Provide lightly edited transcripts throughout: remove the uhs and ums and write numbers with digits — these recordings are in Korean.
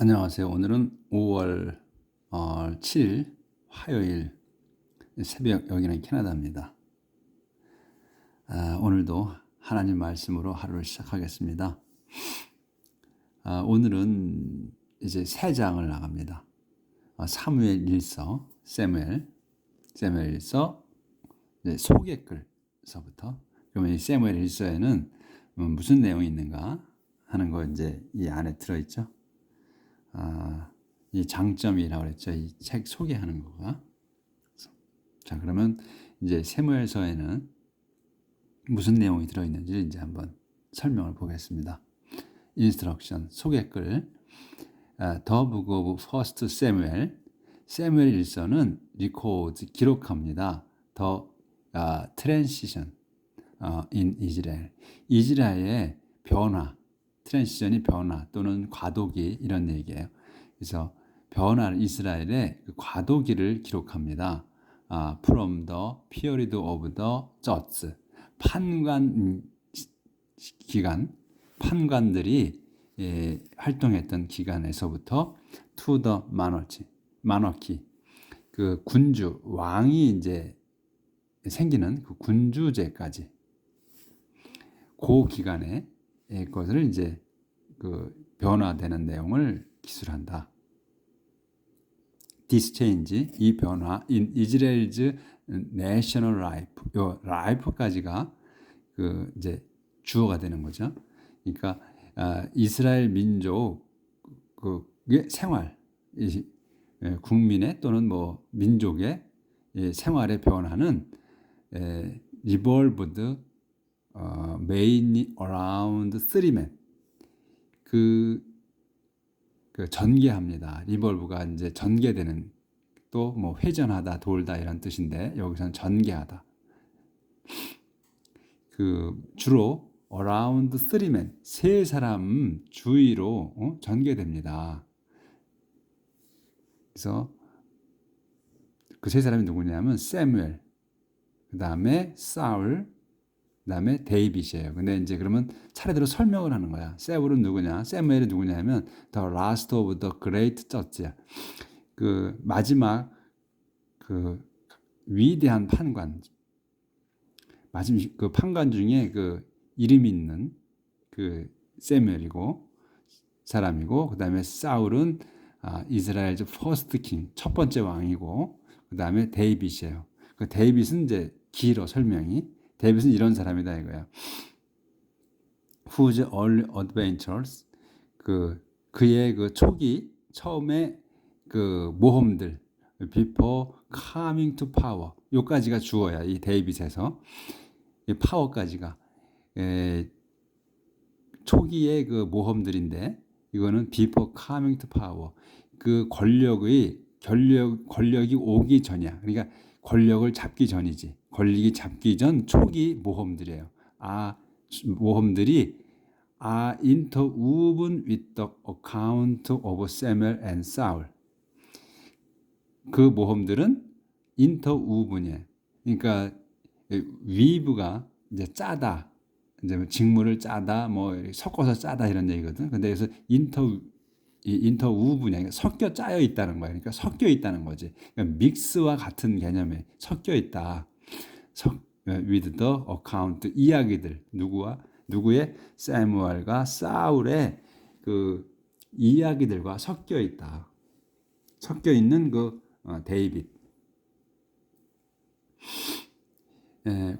안녕하세요. 오늘은 5월 7일 화요일 새벽, 여기는 캐나다입니다. 오늘도 하나님 말씀으로 하루를 시작하겠습니다. 오늘은 이제 새 장을 나갑니다. 사무엘 1서, 사무엘 1서 소개글서부터. 그러면 이 사무엘 1서에는 무슨 내용이 있는가 하는 거 이제 이 안에 들어있죠. 이 장점이라고 그랬죠. 이 책 소개하는 거가. 자, 그러면 이제 사무엘서에는 무슨 내용이 들어있는지 이제 한번 설명을 보겠습니다. 인스트럭션, 소개글. The Book of First Samuel, 사무엘 1서는 리코드, 기록합니다. The Transition in Israel, 이스라엘의 변화, 트랜시션이 변화 또는 과도기 이런 얘기예요. 그래서 변화를, 이스라엘의 그 과도기를 기록합니다. From the period of the judges, 판관 기간, 판관들이 활동했던 기간에서부터 to the monarchy, 그 군주, 왕이 이제 생기는 그 군주제까지, 그 기간에 것을 이제 그 변화되는 내용을 기술한다. This change, 이 변화, in Israel's national life, 요 life까지가 그 이제 주어가 되는 거죠. 그러니까 이스라엘 민족 그 생활, 국민의 또는 뭐 민족의 생활의 변화는 revolved mainly around three men. 그 전개합니다. 리볼브가 이제 전개되는, 또 뭐 회전하다, 돌다 이런 뜻인데 여기서는 전개하다. 그 주로 around three men, 세 사람 주위로 전개됩니다. 그래서 그 세 사람이 누구냐면 사무엘, 그 다음에 사울, 그 다음에 데이빗이에요. 근데 이제 그러면 차례대로 설명을 하는 거야. 사울은 누구냐? 사무엘이 누구냐면 the last of the great judge야. 그 마지막 그 위대한 판관, 마지막 그 판관 중에 그 이름 있는 그 사무엘이고 사람이고, 그 다음에 사울은 이스라엘의 first king, 첫 번째 왕이고, 그 다음에 데이빗이에요. 그 데이빗은 이제 길어 설명이. 데이빗은 이런 사람이다 이거야. Whose early adventures, 그의 그 초기 처음에 그 모험들, before coming to power, 요까지가 주어야. 이 데이빗에서 이 파워까지가 초기의 그 모험들인데, 이거는 before coming to power, 그 권력이 오기 전이야. 그러니까 권력을 잡기 전이지. 권력이 잡기 전 초기 모험들이에요. 모험들이 interwoven with the account of Samuel and Saul. 그 모험들은 interwoven이에요. 그러니까 weave가 이제 짜다, 이제 직물을 짜다, 뭐 섞어서 짜다 이런 얘기거든. 근데 그래서 인터우브냐, 섞여 짜여 있다는 거야. 그러니까 섞여 있다는 거지. 그러니까 믹스와 같은 개념에 섞여 있다. with the account, 이야기들, 누구의 사무엘과 사울의 그 이야기들과 섞여 있다. 섞여 있는 그 데이빗.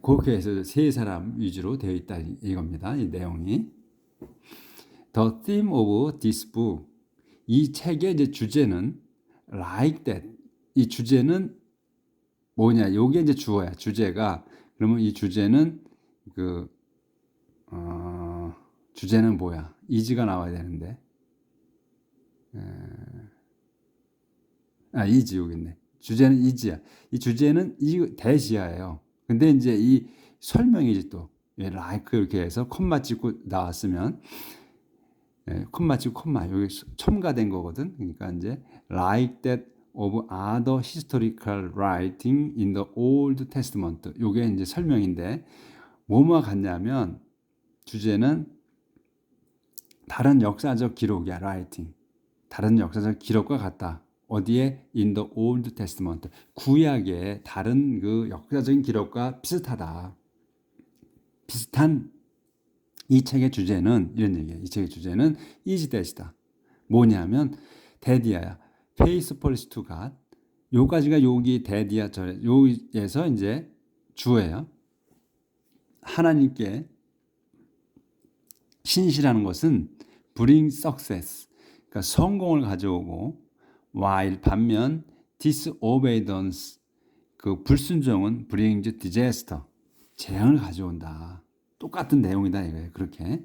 그렇게 해서 세 사람 위주로 되어 있다 이겁니다. 이 내용이. The theme of this book, 이 책의 이제 주제는 like that. 이 주제는 뭐냐? 요게 이제 주어야. 주제가. 그러면 이 주제는 주제는 뭐야? is가 나와야 되는데. is 여기 있네. 주제는 is야. 이 주제는 이 대시야예요. 근데 이제 이 설명이지 또. like 이렇게 해서 콤마 찍고 나왔으면, 콤마 찍고 콤마, 여기 첨가된 거거든. 그러니까 이제 like that of other historical writing in the Old Testament. 요게 이제 설명인데, 뭐뭐 같냐면 주제는 다른 역사적 기록이야, writing. 다른 역사적 기록과 같다. 어디에? In the Old Testament. 구약의 다른 그 역사적인 기록과 비슷하다. 비슷한 이 책의 주제는 이런 얘기예요. 이 책의 주제는 is that이다. 뭐냐면 데디아야. faithfulness to God. 요 가지가 여기 데디아 절에 요에서 이제 주어예요. 하나님께 신실하는 것은 bring success. 그러니까 성공을 가져오고 while 반면 disobedience 그 불순종은 brings disaster. 재앙을 가져온다. 똑같은 내용이다 이거예요. 그렇게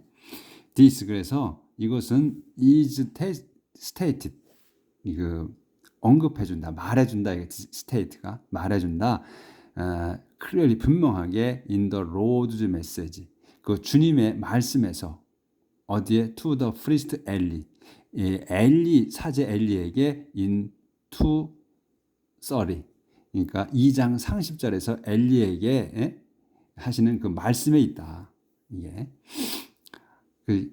this 그래서 이것은 is stated 그 언급해준다, 말해준다. 이게 state가 말해준다. clearly 분명하게 in the Lord's message 그 주님의 말씀에서 어디에 to the priest Eli 엘리 사제 엘리에게 in 2:30 그러니까 2장 30절에서 엘리에게 하시는 그 말씀에 있다. 이게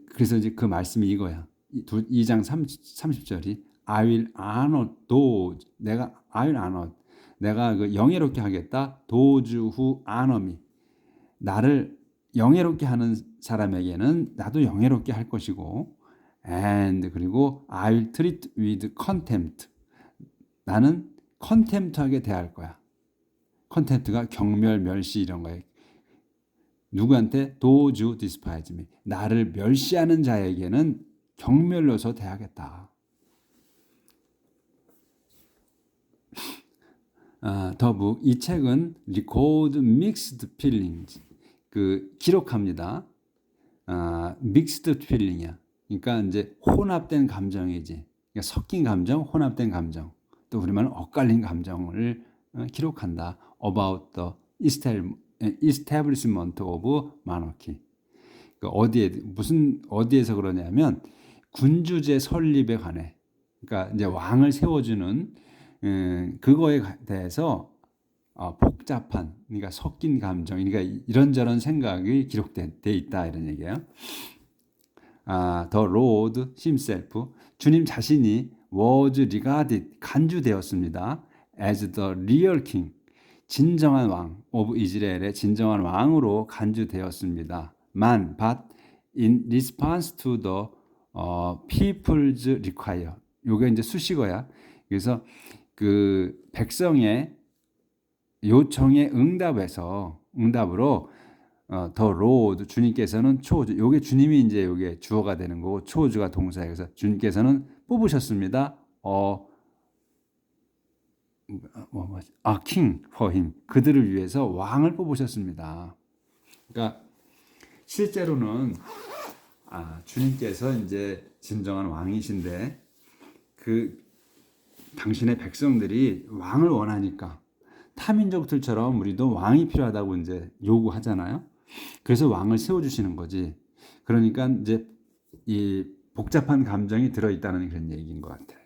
그래서 이제 그 말씀이 이거야. 2장 30절이 I will honor those 내가 I will honor 내가 그 영예롭게 하겠다. those who honor me 나를 영예롭게 하는 사람에게는 나도 영예롭게 할 것이고 and 그리고 I will treat with contempt 나는 contempt하게 대할 거야. contempt가 경멸, 멸시 이런 거예요. 누구한테? those who despise me 나를 멸시하는 자에게는 경멸로서 대하겠다. 더북 이 책은 record mixed feelings 그 기록합니다. mixed feeling이야. 그러니까 이제 혼합된 감정이지. 그러니까 섞인 감정, 혼합된 감정. 또 우리말은 엇갈린 감정을 기록한다. About the establishment of monarchy. 어디에서 그러냐면 군주제 설립에 관해. 그러니까 이제 왕을 세워주는 그거에 대해서 복잡한, 그러니까 섞인 감정, 그러니까 이런저런 생각이 기록돼 있다 이런 얘기예요. The Lord Himself, 주님 자신이 was regarded, 간주되었습니다. as the real king, 진정한 왕, of 이스라엘의 진정한 왕으로 간주되었습니다. but in response to the people's require, 요게 이제 수식어야. 그래서 그 백성의 요청에 응답으로 더 로드 주님께서는 초주 요게 주님이 이제 요게 주어가 되는 거고 초주가 동사예요. 그래서 주님께서는 뽑으셨습니다. king for him 그들을 위해서 왕을 뽑으셨습니다. 그러니까 실제로는 주님께서 이제 진정한 왕이신데 그 당신의 백성들이 왕을 원하니까 타민족들처럼 우리도 왕이 필요하다고 이제 요구하잖아요. 그래서 왕을 세워주시는 거지. 그러니까 이제 이 복잡한 감정이 들어있다는 그런 얘기인 것 같아요.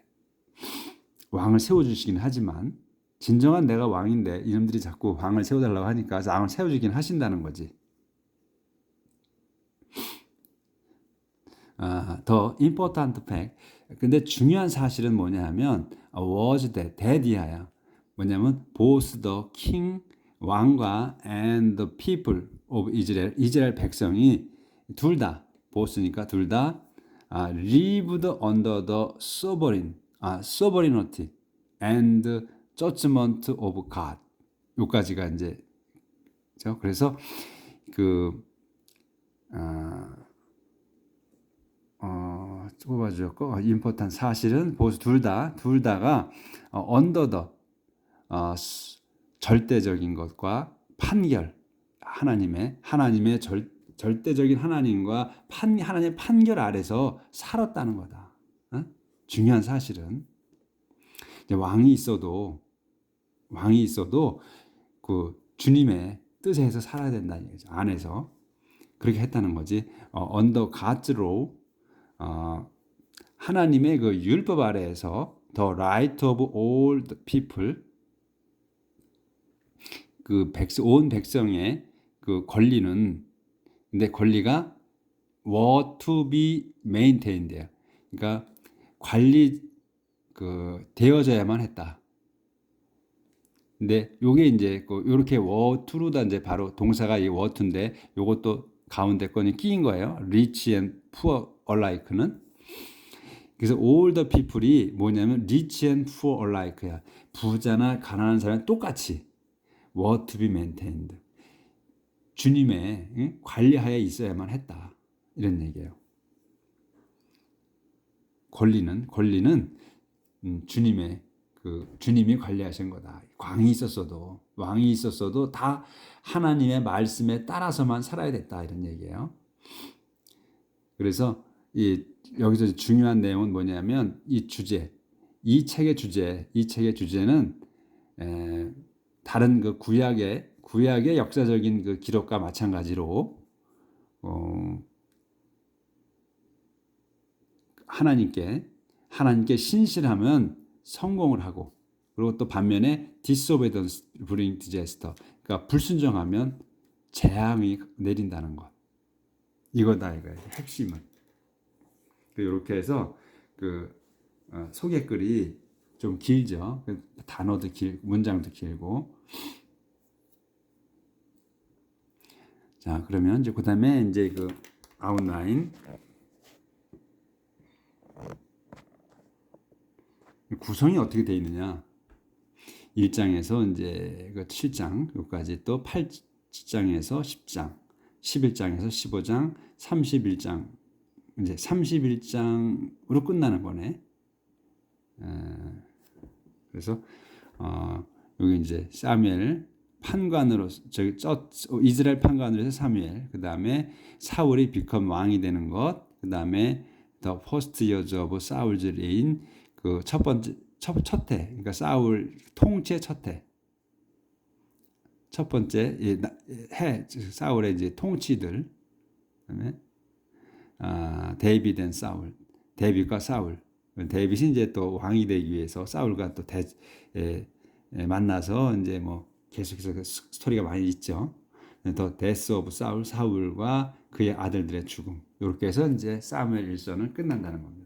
왕을 세워주시긴 하지만 진정한 내가 왕인데 이놈들이 자꾸 왕을 세워달라고 하니까 왕을 세워주긴 하신다는 거지. 더 important fact. 근데 중요한 사실은 뭐냐 하면 was that 대디하야. 뭐냐면 both the king 왕과 and the people of Israel 이스라엘 백성이 둘 다 both니까 둘 다 lived under the sovereignty and judgment of God. 요까지가 이제 그래서 뽑아주셨고 임포탄 사실은 보수 둘 다가 under the 절대적인 것과 판결 하나님의 절대적인 하나님과 하나님의 판결 아래서 살았다는 거다. 중요한 사실은 이제 왕이 있어도 그 주님의 뜻에서 살아야 된다는 얘기죠. 안에서 그렇게 했다는 거지. under God's law 하나님의 그 율법 아래에서 the right of all the people 온 백성의 그 권리는 근데 권리가 were to be maintained예요. 그러니까 관리 되어져야만 했다. 근데 요게 이제 요렇게 were to로다 이제 바로 동사가 이 were to인데 요것도 가운데 거는 끼인 거예요. rich and poor alike는. 그래서 all the people이 뭐냐면 rich and poor alike야. 부자나 가난한 사람이 똑같이 were to be maintained. 주님의 관리하에 있어야만 했다. 이런 얘기예요. 권리는 주님의 주님이 관리하신 거다. 왕이 있었어도 다 하나님의 말씀에 따라서만 살아야 됐다. 이런 얘기예요. 그래서 여기서 중요한 내용은 뭐냐면 이 책의 주제는 다른 구약의 역사적인 기록과 마찬가지로 하나님께 신실하면 성공을 하고, 그리고 또 반면에 disobedience bring disaster, 그러니까 불순종하면 재앙이 내린다는 것. 이거다 이거예요. 핵심은. 이렇게 해서 소개글이 좀 길죠. 단어도 길고 문장도 길고. 자, 그러면 이제 그다음에 이제 아웃라인. 구성이 어떻게 되어 있느냐? 1장에서 이제 7장, 여기까지 또 8장에서 10장, 11장에서 15장, 31장, 이제 31장으로 끝나는 거네. 그래서 여기 이제 사무엘 판관으로 이스라엘 판관으로 해서 사무엘, 그 다음에 사울이 become 왕이 되는 것, 그 다음에 the first years of Saul's reign, 첫 번째 첫 해, 그러니까 사울 통치의 첫 해, 첫 번째 해 사울의 이제 통치들, 그다음에 데이비드 앤 사울, 데이비드과 사울. 데이비드이 이제 또 왕이 되기 위해서 사울과 또 만나서 이제 뭐 계속해서 스토리가 많이 있죠. 더 데스 오브 사울과 그의 아들들의 죽음. 이렇게 해서 이제 사무엘 1서는 끝난다는 겁니다.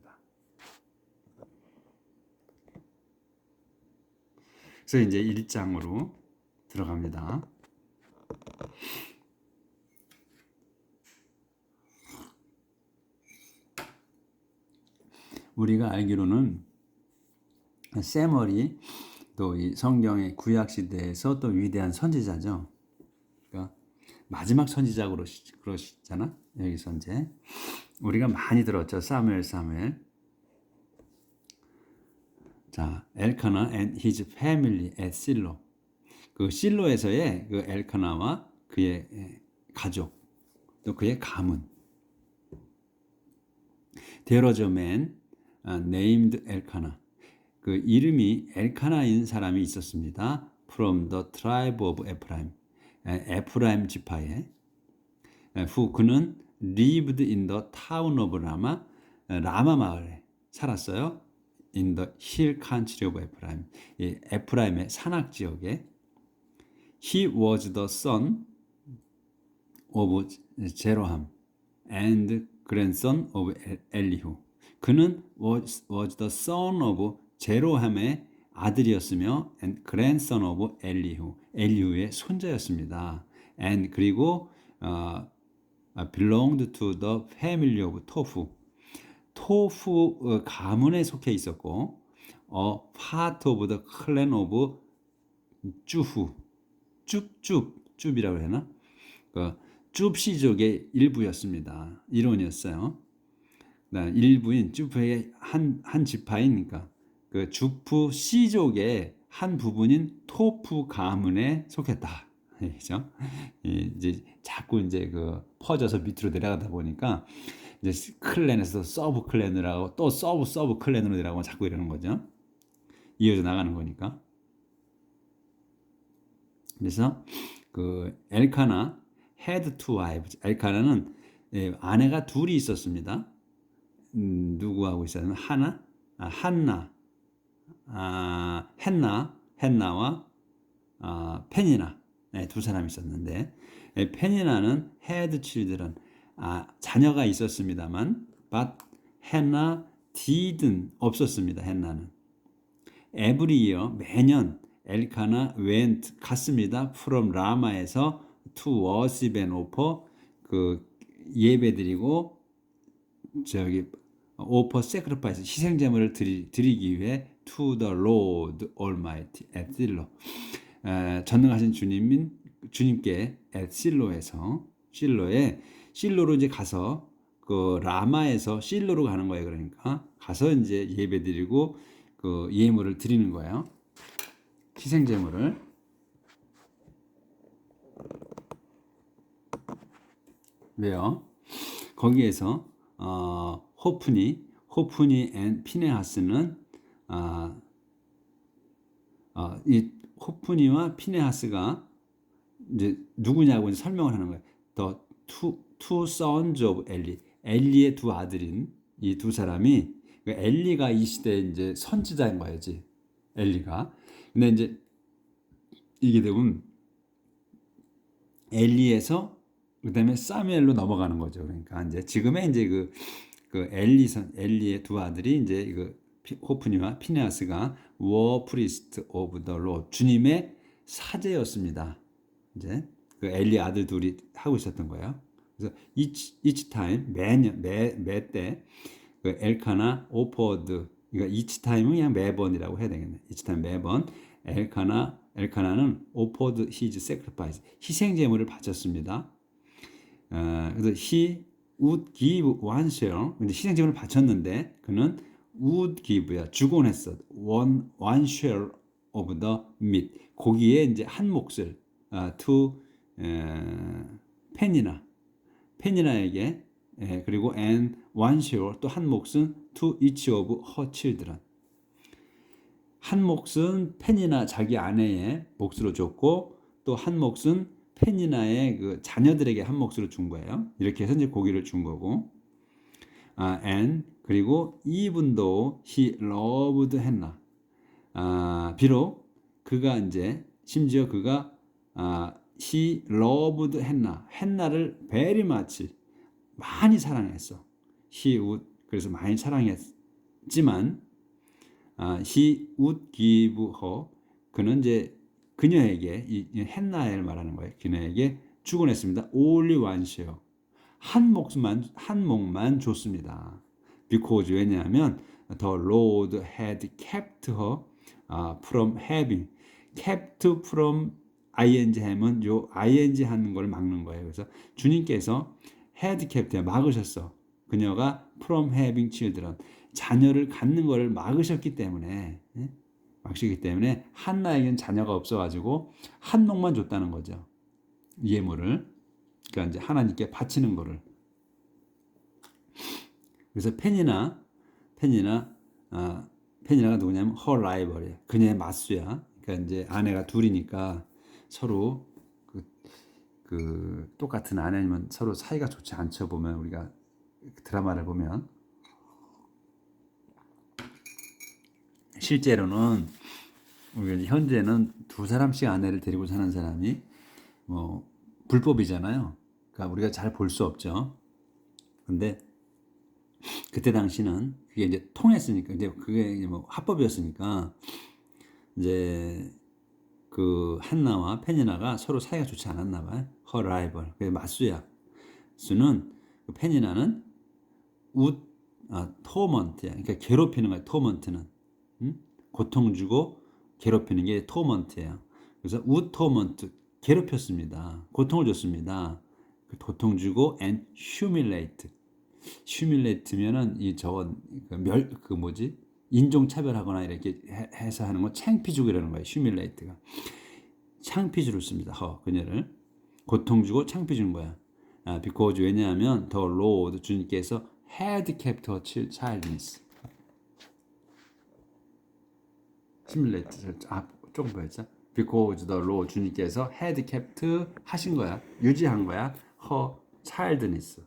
그래서 이제 1장으로 들어갑니다. 우리가 알기로는 사무엘이 또 이 성경의 구약 시대에서 또 위대한 선지자죠. 그러니까 마지막 선지자로 그러시잖아. 여기서 이제 우리가 많이 들었죠. 사무엘. 자, 엘카나 and his family at 실로. 실로에서의 엘카나와 그의 가족, 또 그의 가문. There was a man named 엘카나. 이름이 엘카나인 사람이 있었습니다. From the tribe of Ephraim. 에프라임 지파에. 그는 lived in the town of 라마 마을에 살았어요. In the hill country of Ephraim. 에프라임의 산악 지역에. He was the son of 제로함 and grandson of 엘리후. 그는 was the son of 제로함의 아들이었으며 and grandson of 엘리후의 손자였습니다. and 그리고 belonged to the family of 토후 가문에 속해 있었고 part of the clan of 쭈이라고 해나? 쭈시족의 일부였습니다. 이론이었어요. 일부인 쭈프의 한 지파이니까 주프 시족의 한 부분인 토프 가문에 속했다. 그죠? 이제 자꾸 이제 퍼져서 밑으로 내려가다 보니까 이제 클랜에서 서브 클랜을 하고 또 서브 클랜으로 내려가고 자꾸 이러는 거죠. 이어져 나가는 거니까. 그래서 엘카나 had two wives. 엘카나는 아내가 둘이 있었습니다. 누구하고 있었냐면 헨나와 페니나, 두 사람이 있었는데, 페니나는 had children, 자녀가 있었습니다만, but 헨나 didn't 없었습니다. 했나는. every year 매년 엘카나 went 갔습니다. from 라마에서 to worship and offer 그 예배드리고 저기 offer sacrifice 희생제물을 드리기 위해 to the Lord Almighty at Shiloh 전능하신 주님께 at Shiloh에서 실로로 이제 가서 그 라마에서 실로로 가는 거예요. 그러니까 가서 이제 예배드리고 그 예물을 드리는 거예요. 희생제물을. 왜요? 거기에서 호프니 앤 피네하스는 이 호프니와 피네하스가 이제 누구냐고 이제 설명을 하는 거예요. two sons of 엘리의 두 아들인 이 두 사람이 엘리가 이 시대에 이제 선지자인 거야지. 엘리가. 근데 이제 이게 되면 엘리에서 그다음에 사무엘로 넘어가는 거죠. 그러니까 이제 지금의 이제 그 엘리의 두 아들이 이제 이거 호프니와 피네하스가 were priest of the Lord 주님의 사제였습니다. 이제 그 엘리 아들 둘이 하고 있었던 거예요. 그래서 each time 매때 그 엘카나 offered 그러니까 each time은 그냥 매번이라고 해야 되겠네. each time 매번 엘카나는 offered his sacrifice 희생제물을 바쳤습니다. 그래서 he would give one share. 근데 희생제물을 바쳤는데 그는 would give야 주곤 했어. one share of the meat. 고기에 이제 한 몫을 to 페니나에게 그리고 and one share 또 한 몫은 to each of her children. 한 몫은 페니나 자기 아내의 몫으로 줬고 또 한 몫은 페니나의 그 자녀들에게 한 몫으로 준 거예요. 이렇게 해서 이제 고기를 준 거고. and 그리고 even though he loved Hannah. 비록 그가 이제 심지어 그가 he loved Hannah. 한나를 very much 많이 사랑했어. he would 그래서 많이 사랑했지만 he would give her 그는 이제 그녀에게 이 한나를 말하는 거예요. 그녀에게 주곤 했습니다. only one share 한 몫만 줬습니다. because 왜냐하면 the Lord had kept her from having kept from ing 하면 요 ing 하는 걸 막는 거예요. 그래서 주님께서 had kept 막으셨어. 그녀가 from having children 자녀를 갖는 걸 막으셨기 때문에 한나에게는 자녀가 없어가지고 한 몫만 줬다는 거죠. 예물을. 그러니까 이제 하나님께 바치는 거를. 그래서 페니나가 누구냐면 her rival이야. 그녀의 맞수야. 그러니까 이제 아내가 둘이니까 서로 그 똑같은 아내면 서로 사이가 좋지 않죠. 보면 우리가 드라마를 보면 실제로는 우리가 현재는 두 사람씩 아내를 데리고 사는 사람이 뭐 불법이잖아요. 그러니까 우리가 잘 볼 수 없죠. 근데 그때 당시는 그게 이제 통했으니까 이제 그게 이제 뭐 합법이었으니까 이제 그 한나와 페니나가 서로 사이가 좋지 않았나 봐요. her rival. 그 맞수야. 수는 그 페니나는 토먼트야. 그러니까 괴롭히는 거야. 토먼트는 고통 주고 괴롭히는 게 토먼트예요. 그래서 토먼트 괴롭혔습니다. 고통을 줬습니다. 고통 주고 and humiliate면은 이 저건 그 뭐지 인종 차별하거나 이렇게 해서 하는 건 창피 주고 이러는 거예요. humiliate가 창피 주를 씁니다. 그녀를 고통 주고 창피 주는 거야. because 왜냐하면 the Lord 주님께서 had kept her childless. humiliate 조금 보였죠? because the Lord 주님께서 had kept 하신 거야. 유지한 거야. her childless.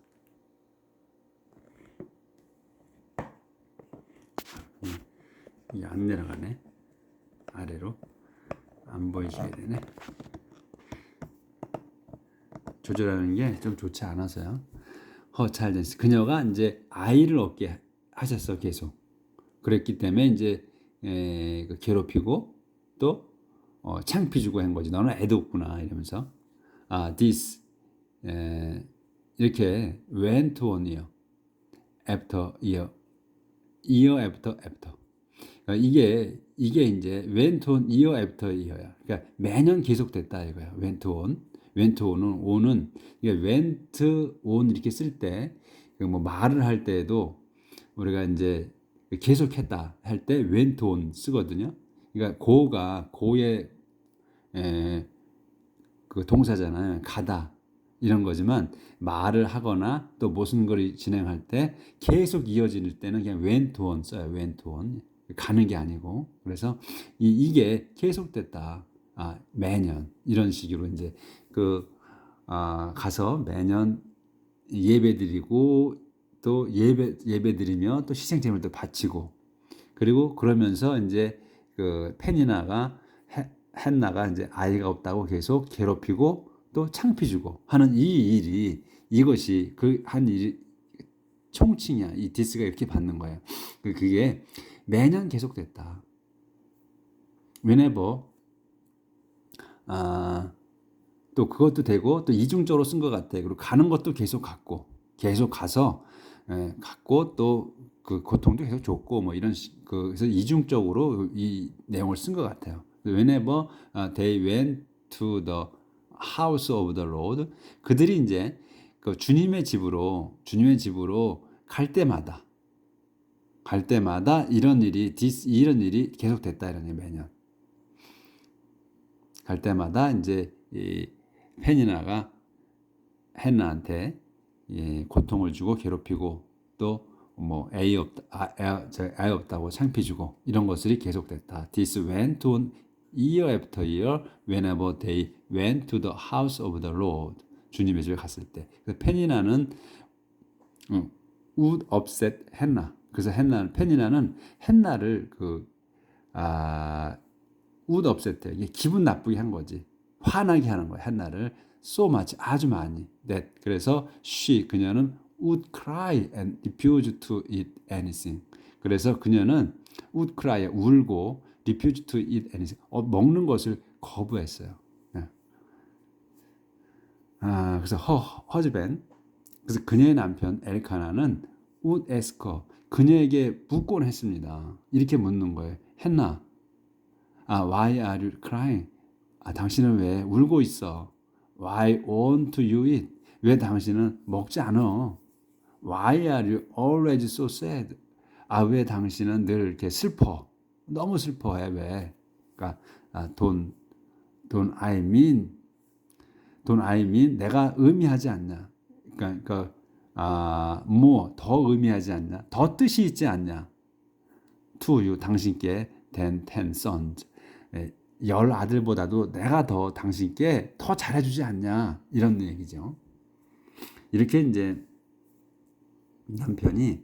이게 안 내려가네. 아래로 안 보이게 되네. 조절하는 게 좀 좋지 않아서요. her childless. 그녀가 이제 아이를 얻게 하셨어. 계속 그랬기 때문에 이제 그 괴롭히고 또 창피 주고 한 거지. 너는 애도 없구나 이러면서 this 이렇게 went on year after year, year after after. 이게 이제 went on year after year야. 그러니까 매년 계속됐다 이거야. went on은 이게 went on 이렇게 쓸 때 뭐 말을 할 때에도 우리가 이제 계속했다 할 때 went on 쓰거든요. 그러니까 고의 그 동사잖아요. 가다 이런 거지만 말을 하거나 또 무슨 걸 진행할 때 계속 이어질 때는 그냥 went on 써요. went on 가는 게 아니고. 그래서 이게 계속됐다. 매년 이런 식으로 이제 가서 매년 예배드리고 또 예배드리며 또 희생제물도 바치고 그리고 그러면서 이제 그 페니나가 한나가 이제 아이가 없다고 계속 괴롭히고 또 창피 주고 하는 이것이 그 한 일이 총칭이야. 이 디스가 이렇게 받는 거예요. 그게 매년 계속됐다. whenever 또 그것도 되고 또 이중적으로 쓴 것 같아. 그리고 가는 것도 계속 가서 갔고 또 그 고통도 계속 줬고 뭐 이런 그래서 이중적으로 이 내용을 쓴 것 같아요. Whenever they went to the house of the Lord, 그들이 이제 그 주님의 집으로 갈 때마다 이런 일이 계속됐다 이런 얘기 매년 갈 때마다 이제 이 페니나가 한나한테 고통을 주고 괴롭히고 또 뭐 아이 없다고 창피 주고 이런 것들이 계속됐다. This went on year after year whenever they went to the house of the Lord. 주님의 집에 갔을 때. 페니나는 would upset 한나. 그래서 페니나는 한나를 would upset 이게 기분 나쁘게 한 거지. 화나게 하는 거야. 한나를 so much 아주 많이. that 그래서 그녀는 would cry and refuse to eat anything. 그래서 그녀는 would cry 울고 refuse to eat anything. 먹는 것을 거부했어요. 그래서 허즈벤 그래서 그녀의 남편 엘카나는 would ask her 그녀에게 묻곤 했습니다. 이렇게 묻는 거예요. 했나? Why are you crying? 당신은 왜 울고 있어? Why won't you eat? 왜 당신은 먹지 않아? Why are you always so sad? 왜 당신은 늘 이렇게 슬퍼? 너무 슬퍼해 왜? 그러니까 don't I mean 내가 의미하지 않냐? 그러니까 more 더 의미하지 않냐? 더 뜻이 있지 않냐? To you 당신께 than 10 sons 10 아들보다도 내가 더 당신께 더 잘해주지 않냐? 이런 얘기죠. 이렇게 이제 남편이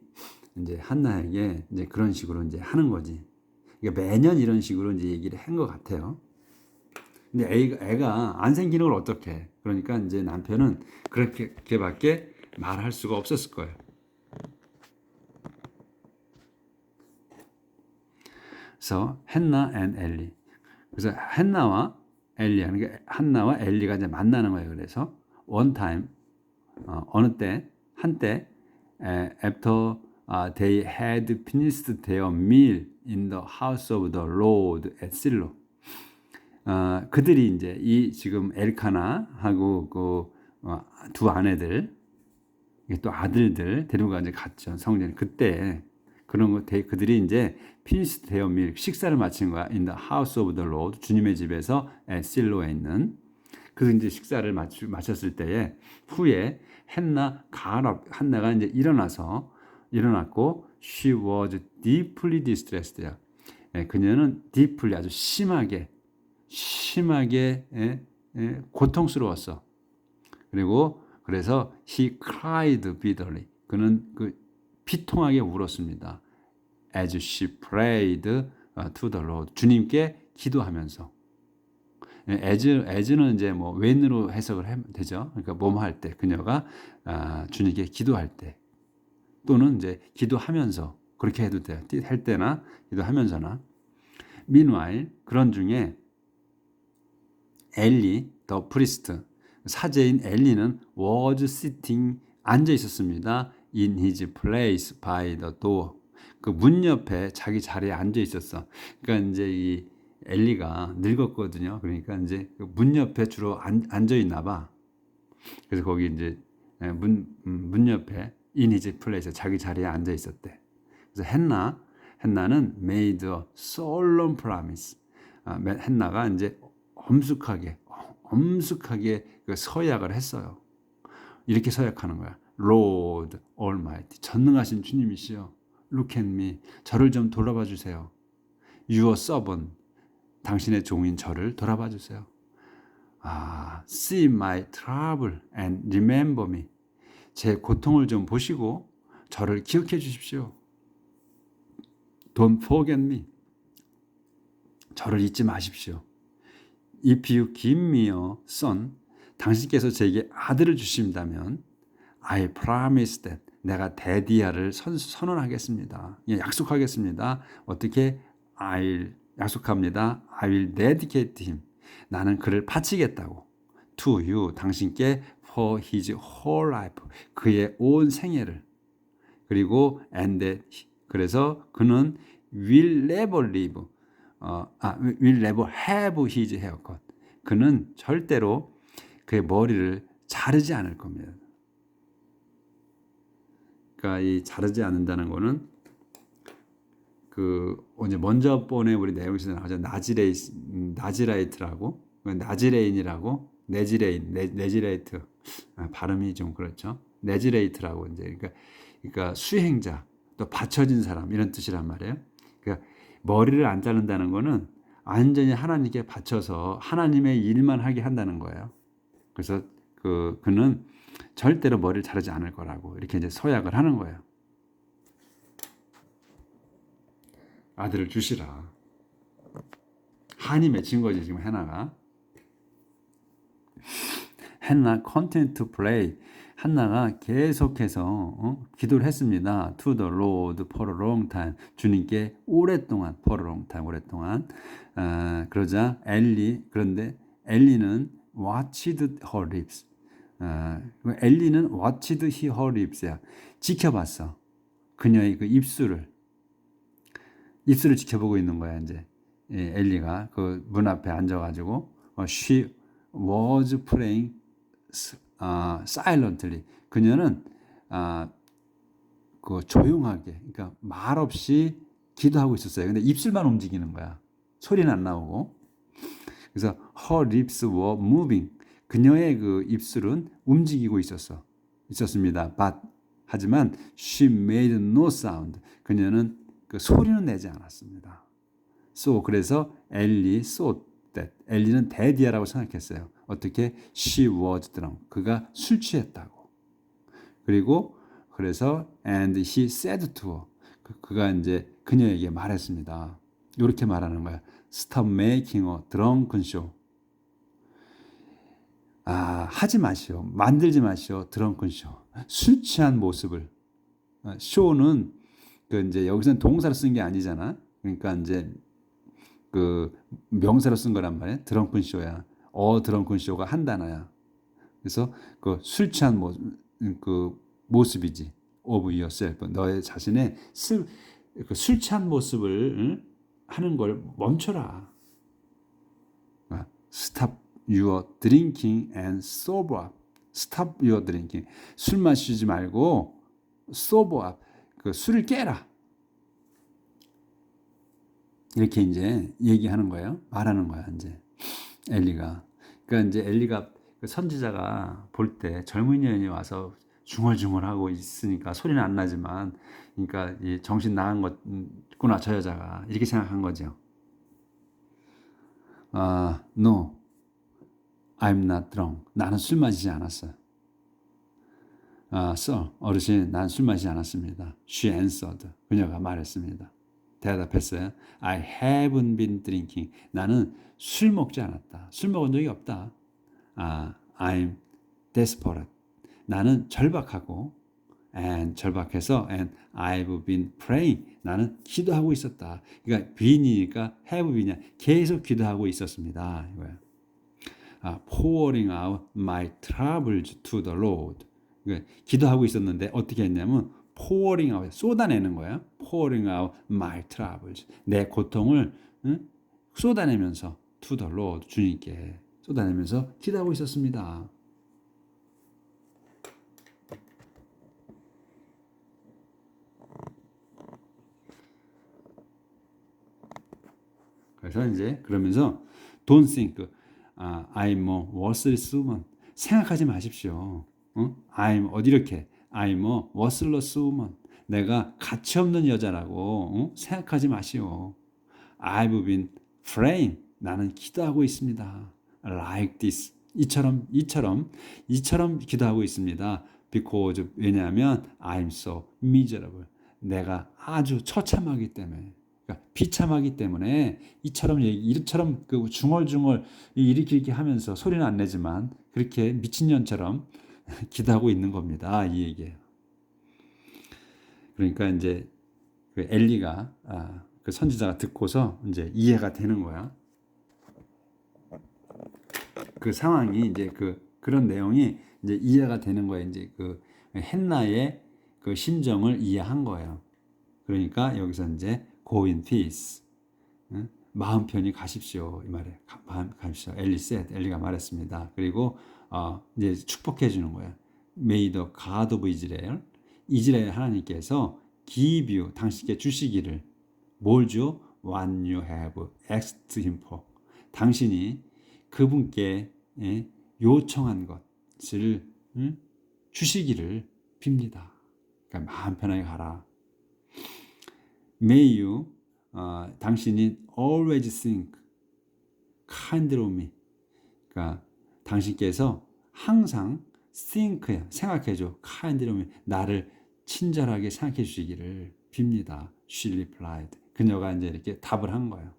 이제 한나에게 이제 그런 식으로 이제 하는 거지. 그러니까 매년 이런 식으로 이제 얘기를 한 것 같아요. 근데 애가 안 생기는 걸 어떡해. 그러니까 이제 남편은 그렇게밖에 말할 수가 없었을 거예요. 그래서 한나 and 엘리. 그래서 한나와 엘리가 이제 만나는 거예요. 그래서 one time 어느 때 한때 after they had finished their meal in the house of the Lord at Shiloh. 그들이 이제 이 지금 엘카나하고 두 아내들 또 아들들 데리고 이제 갔죠. 성전 그때 그들이 이제 finished their meal 식사를 마친 거야. in the house of the Lord 주님의 집에서 at Shiloh에 있는 그래서 이제 식사를 마쳤을 때에 후에 한나가 이제 일어났고 she was deeply distressed. 그녀는 deeply 아주 심하게 고통스러웠어. 그래서 he cried bitterly. 그는 비통하게 울었습니다. as she prayed to the Lord. 주님께 기도하면서. as는 이제 뭐 when으로 해석을 하면 되죠. 그러니까 뭐뭐 할 때 그녀가 주님께 기도할 때 또는 이제 기도하면서 그렇게 해도 돼요. 할 때나 기도하면서나. Meanwhile, 그런 중에 엘리, 더 프리스트, 사제인 엘리는 was sitting, 앉아 있었습니다. In his place by the door. 그 문 옆에 자기 자리에 앉아 있었어. 그러니까 이제 이 엘리가 늙었거든요. 그러니까 이제 문 옆에 주로 앉아 있나 봐. 그래서 거기 이제 문 옆에 in his place, 자기 자리에 앉아 있었대. 그래서 henna는 made a solemn promise. henna가 이제 엄숙하게 그 서약을 했어요. 이렇게 서약하는 거야. Lord Almighty, 전능하신 주님이시여, look at me, 저를 좀 돌아봐 주세요. Your servant, 당신의 종인 저를 돌아봐 주세요. See my trouble and remember me, 제 고통을 좀 보시고 저를 기억해 주십시오. Don't forget me, 저를 잊지 마십시오. If you give me a son, 당신께서 제게 아들을 주신다면 I promise that, 내가 데디아를 선언하겠습니다. 약속하겠습니다. 어떻게? 약속합니다. I will dedicate him, 나는 그를 바치겠다고. To you, 당신께 for his whole life, 그의 온 생애를. 그리고 and that, 그래서 그는 will never live, will never have his haircut, 그는 절대로 그의 머리를 자르지 않을 겁니다. 그러니까 이 자르지 않는다는 거는 그 이제 먼저 번에 우리 내용에서 나오죠. 나지라이트라고, 나지레인이라고, 네지레이트, 발음이 좀 그렇죠. 네지레이트라고 이제 그러니까 수행자, 또 바쳐진 사람, 이런 뜻이란 말이에요. 그러니까 머리를 안 자른다는 거는 완전히 하나님께 바쳐서 하나님의 일만 하게 한다는 거예요. 그래서 그는 절대로 머리를 자르지 않을 거라고 이렇게 이제 서약을 하는 거예요. 아들을 주시라. 한이 맺힌 거지 지금 henna가. henna continued to pray. 한나가 계속해서 기도를 했습니다. To the Lord for a long time. 주님께 오랫동안, for a long time, 오랫동안. 그러자 그런데 엘리는 watched her lips. 엘리는 watched her lips야. 지켜봤어. 그녀의 그 입술을 지켜보고 있는 거야 이제. 엘리가 그 문 앞에 앉아가지고 she was praying silently. 그녀는 그 조용하게, 그러니까 말 없이 기도하고 있었어요. 근데 입술만 움직이는 거야. 소리는 안 나오고. 그래서 her lips were moving. 그녀의 그 입술은 움직이고 있었습니다. But, 하지만 she made no sound. 그녀는 그 소리는 내지 않았습니다. So, 그래서 엘리 thought that, 엘리는 데디아라고 생각했어요. 어떻게? She was drunk. 그가 술 취했다고. 그리고 그래서 and he said to her. 그가 이제 그녀에게 말했습니다. 이렇게 말하는 거야. Stop making a drunken show. 하지 마시오. 만들지 마시오. 드렁큰 쇼. 술 취한 모습을. 쇼는 그 이제 여기서는 동사로 쓴 게 아니잖아. 그러니까 이제 그 명사로 쓴 거란 말이야. 드렁큰 쇼야. 드렁큰 쇼가 한 단어야. 그래서 그 술 취한 모습이지. of yourself. 너의 자신의 술 취한 모습을 하는 걸 멈춰라. Stop your drinking and sober up. Stop your drinking. 술 마시지 말고 sober up. 그 술을 깨라. 이렇게 이제 얘기하는 거예요. 말하는 거야 이제 엘리가. 그러니까 이제 엘리가 선지자가 볼 때 젊은 여인이 와서 중얼중얼하고 있으니까 소리는 안 나지만, 그러니까 이 정신 나간 거구나 저 여자가, 이렇게 생각한 거죠. No, I'm not drunk. 나는 술 마시지 않았어요. Sir, 어르신, 난 술 마시지 않았습니다. She answered. 그녀가 말했습니다. 대답했어요. I haven't been drinking. 나는 술 먹지 않았다. 술 먹은 적이 없다. I'm desperate. 나는 절박하고 and 절박해서 and I've been praying. 나는 기도하고 있었다. 그러니까 been이니까 have been이야. 계속 기도하고 있었습니다. 이거야. pouring out my troubles to the Lord. 그러니까 기도하고 있었는데 어떻게 했냐면 pouring out, 쏟아내는 거야. pouring out my troubles. 내 고통을 쏟아내면서 to the Lord, 주님께 쏟아내면서 기도하고 있었습니다. 그래서 이제 그러면서 don't think I'm a worthless woman. 생각하지 마십시오. I'm 어디 이렇게 I'm a worthless woman. 내가 가치 없는 여자라고 생각하지 마시오. I've been praying. 나는 기도하고 있습니다. Like this. 이처럼 기도하고 있습니다. Because 왜냐하면 I'm so miserable. 내가 아주 처참하기 때문에. 그러니까 비참하기 때문에 이처럼 그 중얼중얼 이렇게 하면서 소리는 안 내지만 그렇게 미친년처럼 기도하고 있는 겁니다. 이 얘기예요. 그러니까 이제 그 엘리가 그 선지자가 듣고서 이제 이해가 되는 거야. 그 상황이 이제 그런 내용이 이제 이해가 되는 거야. 이제 그 헨나의 그 심정을 이해한 거예요. 그러니까 여기서 이제 go in peace. 마음 편히 가십시오. 이 말에 가십시오. 엘리가 말했습니다. 그리고 이제 축복해 주는 거예요. May the God of Israel, 이스라엘 하나님께서 give you, 당신께 주시기를 뭘 줘? What you have asked him for. 당신이 그분께 요청한 것을 주시기를 빕니다. 그러니까 마음 편하게 가라. May you, 당신이 always think kindly of me. 그러니까 당신께서 항상 think야, 생각해줘. kindly of me. 나를 친절하게 생각해 주시기를 빕니다. She replied. 그녀가 이제 이렇게 답을 한 거예요.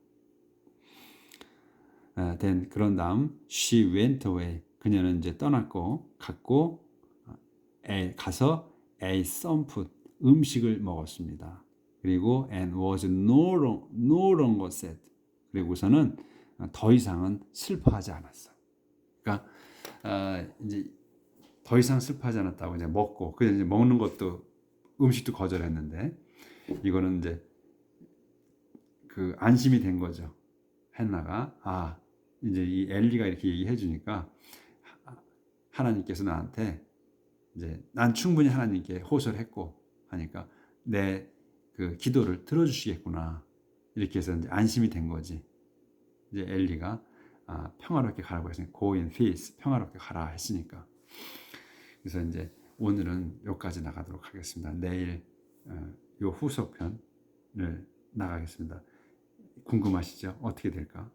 then 그런 다음 she went away. 그녀는 이제 떠났고 가서 ate some food. 음식을 먹었습니다. 그리고 and was no longer sad. 그리고서는 더 이상은 슬퍼하지 않았어. 그러니까 이제 더 이상 슬퍼하지 않았다고 이제 먹고 그냥 이제 먹는 것도 음식도 거절했는데 이거는 이제 그 안심이 된 거죠. 헨나가 이제 이 엘리가 이렇게 얘기해 주니까 하나님께서 나한테 이제 난 충분히 하나님께 호소를 했고 하니까 내 그 기도를 들어주시겠구나 이렇게 해서 이제 안심이 된 거지. 이제 엘리가 평화롭게 가라고 했으니까 go in peace, 평화롭게 가라 했으니까. 그래서 이제 오늘은 여기까지 나가도록 하겠습니다. 내일 요 후속편을 나가겠습니다. 궁금하시죠? 어떻게 될까?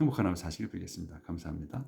행복한 하루 사시길 빌겠습니다. 감사합니다.